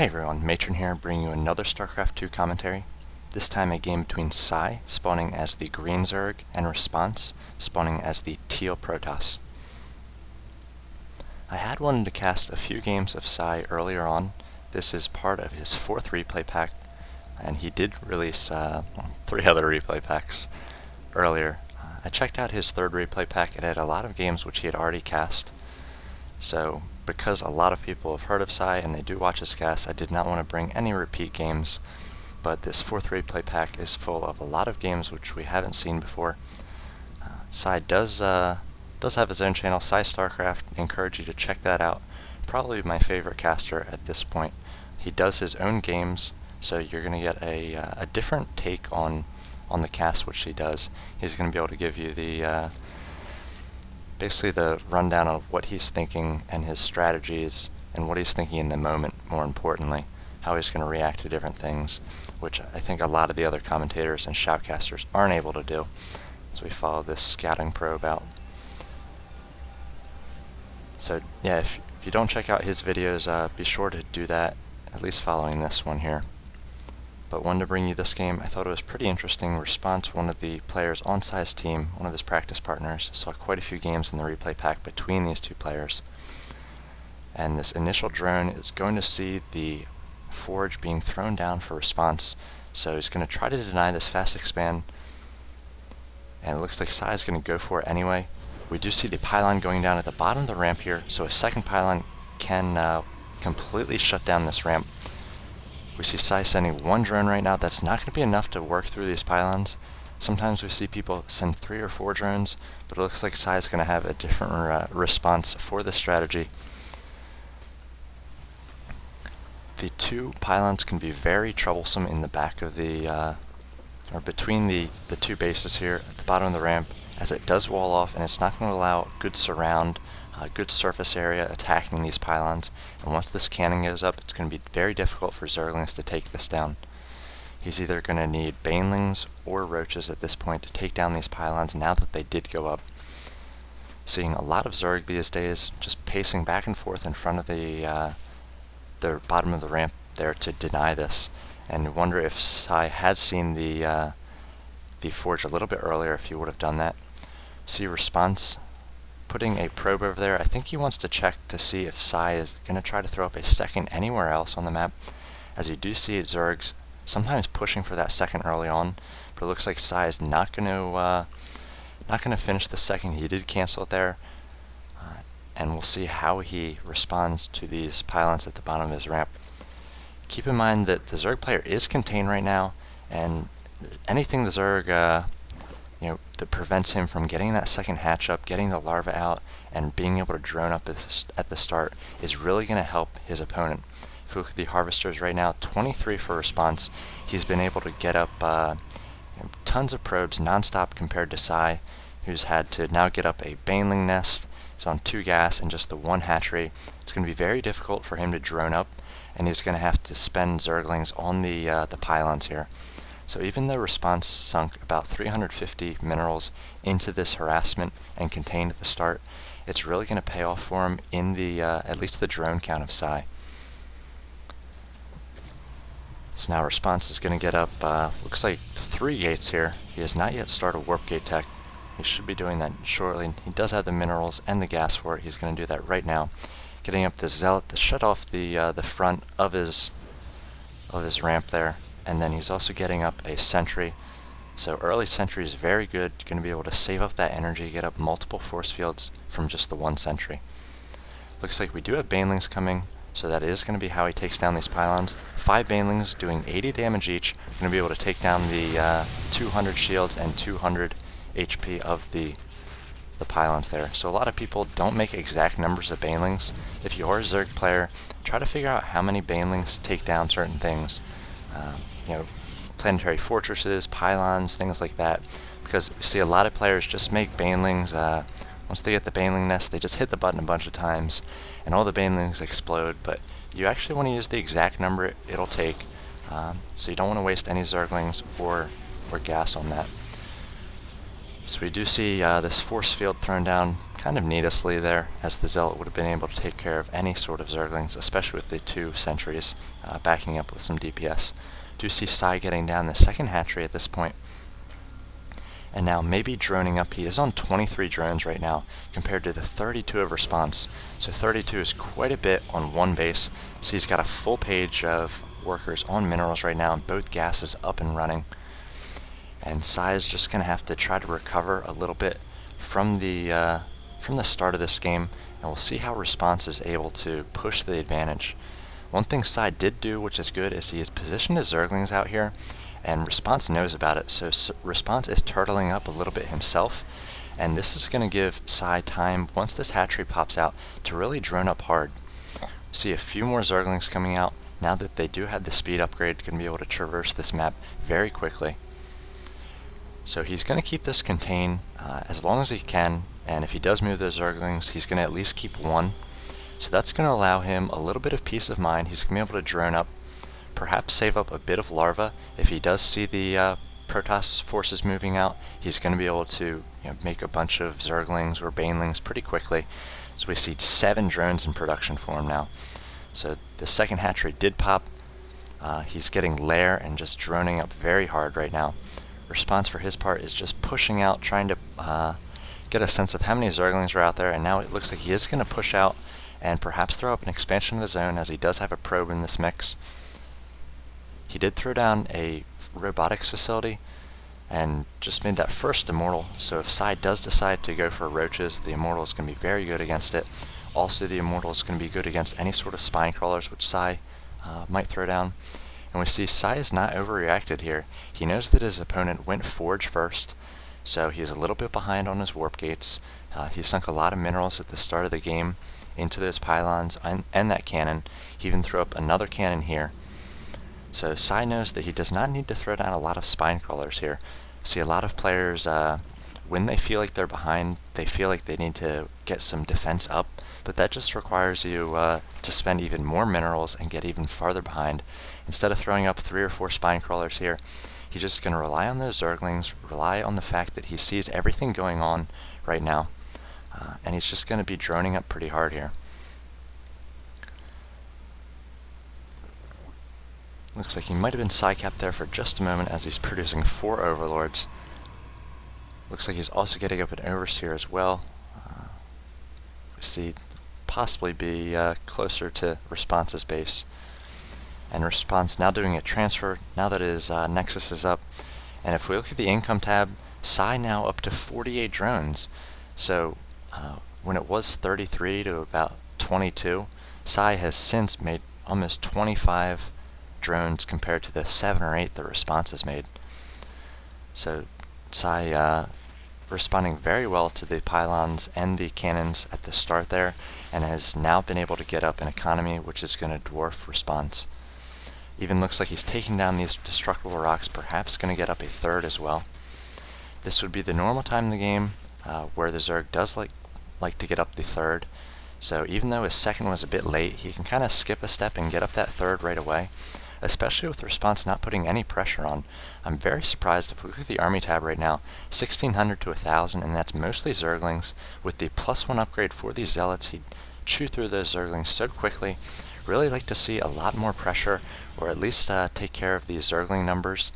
Hey everyone, Matron here, bringing you another StarCraft 2 commentary. This time a game between PsY, spawning as the green Zerg, and ReSpOnSe, spawning as the teal Protoss. I had wanted to cast a few games of PsY earlier on. This is part of his 4th replay pack, and he did release 3 other replay packs earlier. I checked out his 3rd replay pack. It had a lot of games which he had already cast. So, because a lot of people have heard of PsY and they do watch his cast, I did not want to bring any repeat games, but this 4th replay pack is full of a lot of games which we haven't seen before. PsY does have his own channel, PsY StarCraft. I encourage you to check that out. Probably my favorite caster at this point. He does his own games, so you're going to get a different take on the cast which he does. He's going to be able to give you the basically the rundown of what he's thinking and his strategies and what he's thinking in the moment, more importantly, how he's going to react to different things, which I think a lot of the other commentators and shoutcasters aren't able to do. So we follow this scouting probe out. So yeah, if you don't check out his videos, be sure to do that, at least following this one here. But wanted to bring you this game. I thought it was pretty interesting. ReSpOnSe, one of the players on PsY's team, one of his practice partners, saw quite a few games in the replay pack between these two players. And this initial drone is going to see the forge being thrown down for ReSpOnSe. So he's going to try to deny this fast expand. And it looks like PsY is going to go for it anyway. We do see the pylon going down at the bottom of the ramp here, so a second pylon can completely shut down this ramp. We see PsY sending one drone right now. That's not going to be enough to work through these pylons. Sometimes we see people send 3 or 4 drones, but it looks like PsY is going to have a different response for this strategy. The 2 pylons can be very troublesome in the back of the, or between the 2 bases here at the bottom of the ramp, as it does wall off, and it's not going to allow good surround, good surface area attacking these pylons. And once this cannon goes up, it's going to be very difficult for Zerglings to take this down. He's either going to need Banelings or Roaches at this point to take down these pylons now that they did go up. Seeing a lot of Zerg these days just pacing back and forth in front of the bottom of the ramp there to deny this. And wonder if PsY had seen the forge a little bit earlier, if he would have done that. See ReSpOnSe putting a probe over there. I think he wants to check to see if PsY is going to try to throw up a second anywhere else on the map, as you do see Zergs sometimes pushing for that second early on, but it looks like PsY is not going to finish the second. He did cancel it there, and we'll see how he responds to these pylons at the bottom of his ramp. Keep in mind that the Zerg player is contained right now, and anything the Zerg that prevents him from getting that second hatch up, getting the larva out, and being able to drone up at the start is really going to help his opponent. If we look at the harvesters right now, 23 for ReSpOnSe. He's been able to get up tons of probes non-stop compared to PsY, who's had to now get up a Baneling nest. He's on 2 gas and just the 1 hatchery. It's going to be very difficult for him to drone up, and he's going to have to spend Zerglings on the pylons here. So even though ReSpOnSe sunk about 350 minerals into this harassment and contained at the start, it's really going to pay off for him in the at least the drone count of PsY. So now ReSpOnSe is going to get up, looks like 3 gates here. He has not yet started warp gate tech. He should be doing that shortly. He does have the minerals and the gas for it. He's going to do that right now. Getting up the Zealot to shut off the front of his ramp there. And then he's also getting up a sentry. So early sentry is very good. You're going to be able to save up that energy, get up multiple force fields from just the 1 sentry. Looks like we do have Banelings coming, so that is going to be how he takes down these pylons. 5 Banelings doing 80 damage each. Going to be able to take down the 200 shields and 200 HP of the pylons there. So a lot of people don't make exact numbers of Banelings. If you are a Zerg player, try to figure out how many Banelings take down certain things. Planetary fortresses, pylons, things like that, because we see a lot of players just make Banelings. Once they get the Baneling nest, they just hit the button a bunch of times and all the Banelings explode, but you actually want to use the exact number it'll take, so you don't want to waste any Zerglings or gas on that. So we do see this force field thrown down kind of needlessly there, as the Zealot would have been able to take care of any sort of Zerglings, especially with the 2 sentries backing up with some DPS. Do see PsY getting down the second hatchery at this point. And now maybe droning up. He is on 23 drones right now compared to the 32 of ReSpOnSe. So 32 is quite a bit on one base. So he's got a full page of workers on minerals right now, and both gases up and running. And PsY is just going to have to try to recover a little bit from the start of this game, and we'll see how ReSpOnSe is able to push the advantage. One thing PsY did do, which is good, is he has positioned his Zerglings out here, and ReSpOnSe knows about it, so ReSpOnSe is turtling up a little bit himself, and this is going to give PsY time, once this hatchery pops out, to really drone up hard. See a few more Zerglings coming out, now that they do have the speed upgrade, going to be able to traverse this map very quickly. So he's going to keep this contained as long as he can, and if he does move those Zerglings, he's going to at least keep one. So that's going to allow him a little bit of peace of mind. He's going to be able to drone up, perhaps save up a bit of larva. If he does see the Protoss forces moving out, he's going to be able to make a bunch of Zerglings or Banelings pretty quickly. So we see 7 drones in production for him now. So the second hatchery did pop. He's getting lair and just droning up very hard right now. ReSpOnSe for his part is just pushing out, trying to get a sense of how many Zerglings are out there, and now it looks like he is going to push out and perhaps throw up an expansion of his own, as he does have a probe in this mix. He did throw down a robotics facility and just made that first immortal, so if PsY does decide to go for roaches, the immortal is going to be very good against it. Also, the immortal is going to be good against any sort of spine crawlers, which PsY might throw down. And we see PsY is not overreacted here. He knows that his opponent went Forge first, so he's a little bit behind on his warp gates. He sunk a lot of minerals at the start of the game into those pylons and that cannon. He even threw up another cannon here. So PsY knows that he does not need to throw down a lot of spine crawlers here. See a lot of players, when they feel like they're behind, they feel like they need to get some defense up, but that just requires you to spend even more minerals and get even farther behind. Instead of throwing up 3 or 4 spine crawlers here, he's just going to rely on those Zerglings, rely on the fact that he sees everything going on right now, and he's just going to be droning up pretty hard here. Looks like he might have been PsY-capped there for just a moment, as he's producing 4 Overlords. Looks like he's also getting up an Overseer as well. We see possibly be closer to ReSpOnSe's base. And ReSpOnSe now doing a transfer now that his Nexus is up. And if we look at the income tab, PsY now up to 48 drones. So when it was 33 to about 22, PsY has since made almost 25 drones compared to the 7 or 8 that ReSpOnSe has made. So PsY responding very well to the pylons and the cannons at the start there, and has now been able to get up an economy which is going to dwarf ReSpOnSe. Even looks like he's taking down these destructible rocks, perhaps going to get up a 3rd as well. This would be the normal time in the game where the Zerg does like to get up the 3rd. So even though his 2nd was a bit late, he can kind of skip a step and get up that 3rd right away, especially with ReSpOnSe not putting any pressure on. I'm very surprised. If we look at the army tab right now, 1600 to 1000, and that's mostly Zerglings. With the +1 upgrade for these Zealots, he'd chew through those Zerglings so quickly. Really like to see a lot more pressure, or at least take care of these Zergling numbers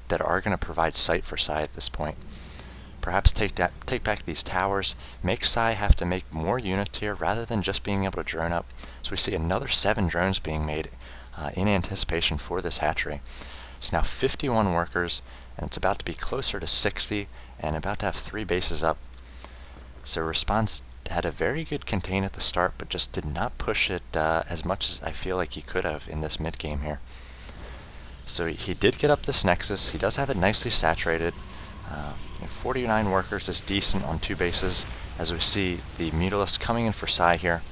that are going to provide sight for PsY at this point. Perhaps take back these towers, make PsY have to make more units here rather than just being able to drone up. So we see another 7 drones being made in anticipation for this hatchery. It's now 51 workers, and it's about to be closer to 60, and about to have 3 bases up. So ReSpOnSe had a very good contain at the start, but just did not push it as much as I feel like he could have in this mid game here. So he did get up this Nexus. He does have it nicely saturated. 49 workers is decent on 2 bases, as we see the Mutalisk coming in for PsY here.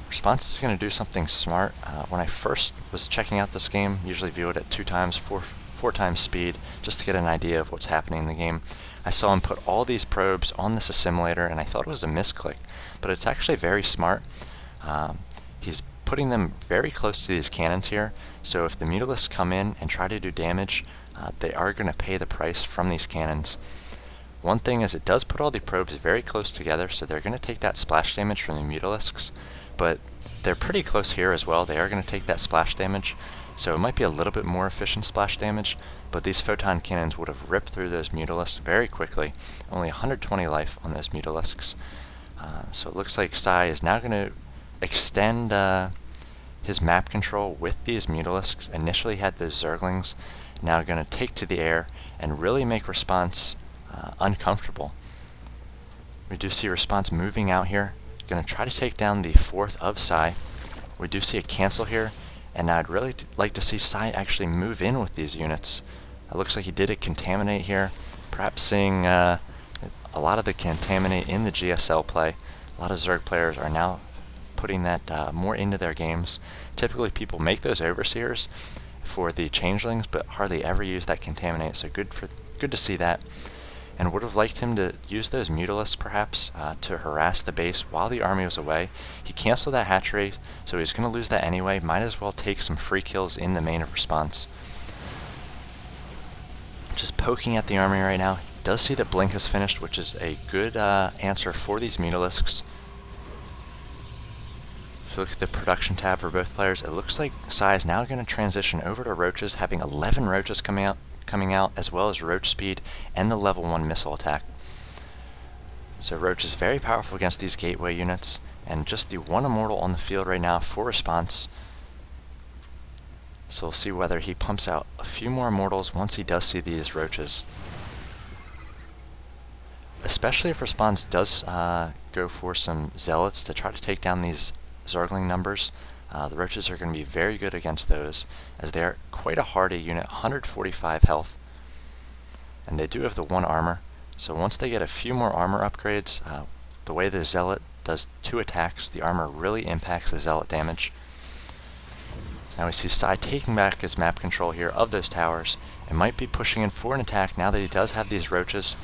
ReSpOnSe is going to do something smart. When I first was checking out this game, usually view it at 2 times, 4 times speed, just to get an idea of what's happening in the game. I saw him put all these probes on this assimilator, and I thought it was a misclick, but it's actually very smart. He's putting them very close to these cannons here, so if the Mutalisks come in and try to do damage, they are going to pay the price from these cannons. One thing is it does put all the probes very close together, so they're going to take that splash damage from the Mutalisks, but they're pretty close here as well. They are going to take that splash damage, so it might be a little bit more efficient splash damage, but these photon cannons would have ripped through those Mutalisks very quickly. Only 120 life on those Mutalisks. So it looks like PsY is now going to extend his map control with these Mutalisks. Initially had those Zerglings, now going to take to the air and really make ReSpONSe uncomfortable. We do see ReSpONSe moving out here, going to try to take down the 4th of PsY. We do see a cancel here, and I'd really like to see PsY actually move in with these units. It looks like he did a contaminate here, perhaps seeing a lot of the contaminate in the GSL play. A lot of Zerg players are now putting that more into their games. Typically people make those overseers for the changelings, but hardly ever use that contaminate, so good to see that. And would have liked him to use those Mutalisks perhaps to harass the base while the army was away. He canceled that hatchery, so he's going to lose that anyway. Might as well take some free kills in the main of ReSpONSe. Just poking at the army right now. Does see that Blink is finished, which is a good answer for these Mutalisks. If you look at the production tab for both players, it looks like PsY is now going to transition over to Roaches, having 11 Roaches coming out, as well as Roach Speed and the level 1 missile attack. So Roach is very powerful against these gateway units, and just the 1 immortal on the field right now for ReSpONSe. So we'll see whether he pumps out a few more immortals once he does see these Roaches. Especially if ReSpONSe does go for some Zealots to try to take down these Zergling numbers. The Roaches are going to be very good against those, as they're quite a hardy unit, 145 health. And they do have the 1 armor, so once they get a few more armor upgrades, the way the Zealot does 2 attacks, the armor really impacts the Zealot damage. So now we see PsY taking back his map control here of those towers, and might be pushing in for an attack now that he does have these Roaches.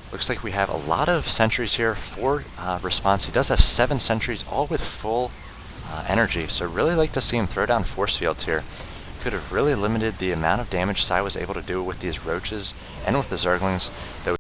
Looks like we have a lot of sentries here for ReSpONSe. He does have 7 sentries, all with full energy, so really like to see him throw down force fields here. Could have really limited the amount of damage PsY was able to do with these Roaches and with the Zerglings, though